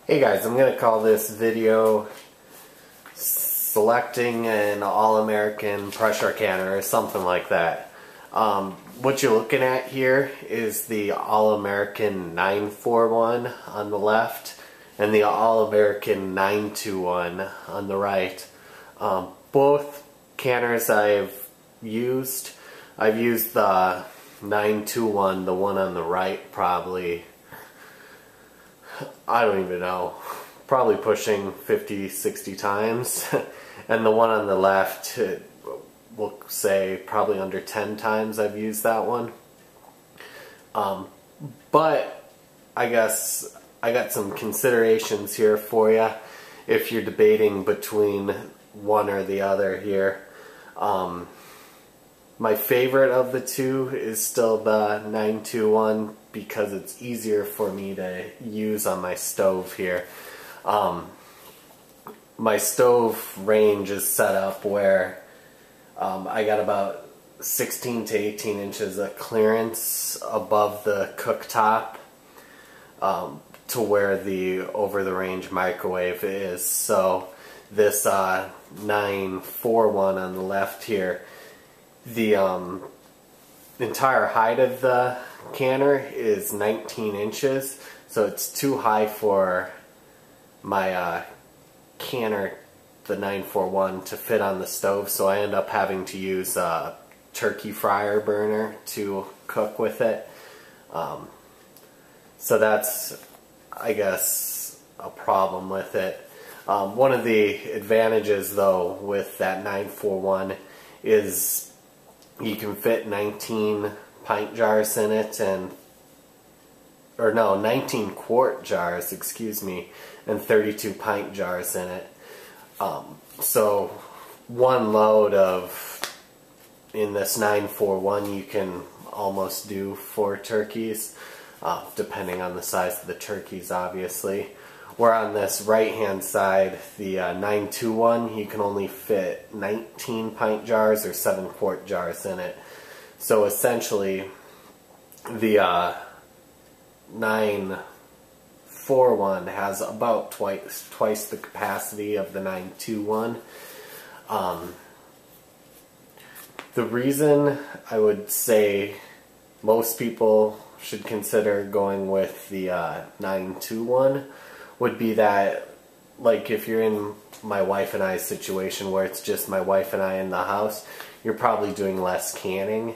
Hey guys, I'm going to call this video selecting an all-American pressure canner or something like that. What you're looking at here is the all-American 941 on the left and the all-American 921 on the right. Both canners I've used the 921, the one on the right probably, I don't even know, probably pushing 50, 60 times. And the one on the left, we'll say probably under 10 times I've used that one. But I guess I got some considerations here for you if you're debating between one or the other here. My favorite of the two is still the 921 because it's easier for me to use on my stove here. My stove range is set up where I got about 16 to 18 inches of clearance above the cooktop to where the over-the-range microwave is. So this 941 on the left here, the entire height of the canner is 19 inches, so it's too high for my canner, the 941, to fit on the stove, so I end up having to use a turkey fryer burner to cook with it. So that's, I guess, a problem with it. One of the advantages though with that 941 is you can fit 19 pint jars in it, and 19 quart jars, excuse me, and 32 pint jars in it. So one load in this 941 you can almost do 4 turkeys, depending on the size of the turkeys, obviously. Where on this right hand side, the 921, you can only fit 19 pint jars or 7 quart jars in it. So essentially the 941 has about twice the capacity of the 921. The reason I would say most people should consider going with the 921 would be that, like, if you're in my wife and I's situation where it's just my wife and I in the house, you're probably doing less canning,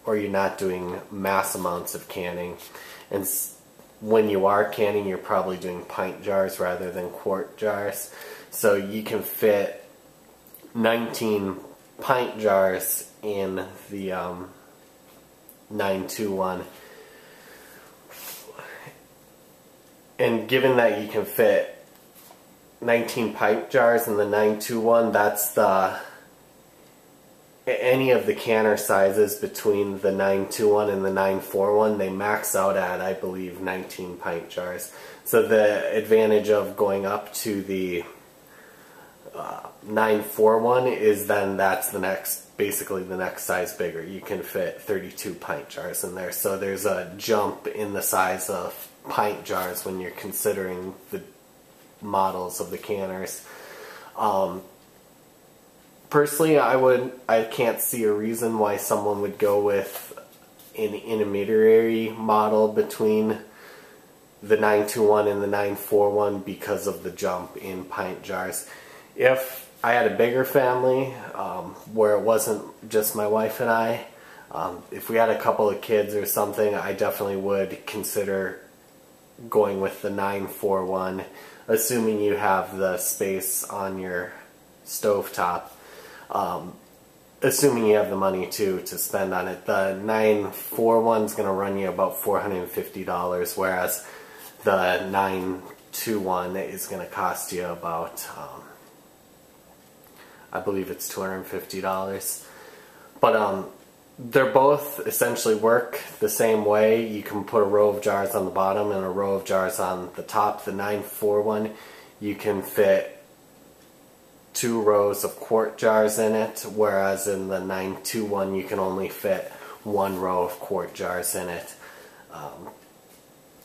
or you're not doing mass amounts of canning. And when you are canning, you're probably doing pint jars rather than quart jars. So you can fit 19 pint jars in the 921. And given that you can fit 19 pint jars in the 921, that's any of the canner sizes between the 921 and the 941, they max out at, I believe, 19 pint jars. So the advantage of going up to the 941 is then that's basically the next size bigger. You can fit 32 pint jars in there. So there's a jump in the size of pint jars when you're considering the models of the canners. Personally, I can't see a reason why someone would go with an intermediary model between the 921 and the 941 because of the jump in pint jars. If I had a bigger family where it wasn't just my wife and I, if we had a couple of kids or something, I definitely would consider going with the 941, assuming you have the space on your stovetop. Assuming you have the money too to spend on it. The 941 is going to run you about $450, whereas the 921 is going to cost you about, I believe it's $250. But they're both essentially work the same way. You can put a row of jars on the bottom and a row of jars on the top. The 941, you can fit 2 rows of quart jars in it, whereas in the 921 you can only fit 1 row of quart jars in it.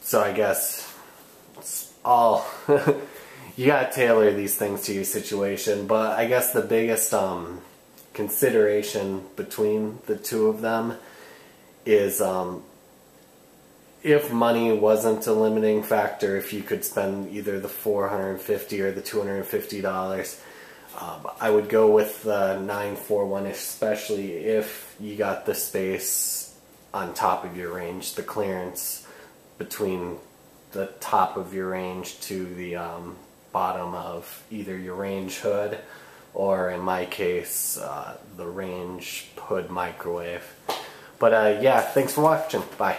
So I guess it's all you gotta tailor these things to your situation. But I guess the biggest consideration between the two of them is if money wasn't a limiting factor, if you could spend either the $450 or the $250, I would go with the 941, especially if you got the space on top of your range, the clearance between the top of your range to the bottom of either your range hood, or in my case, the range hood microwave. But yeah, thanks for watching. Bye.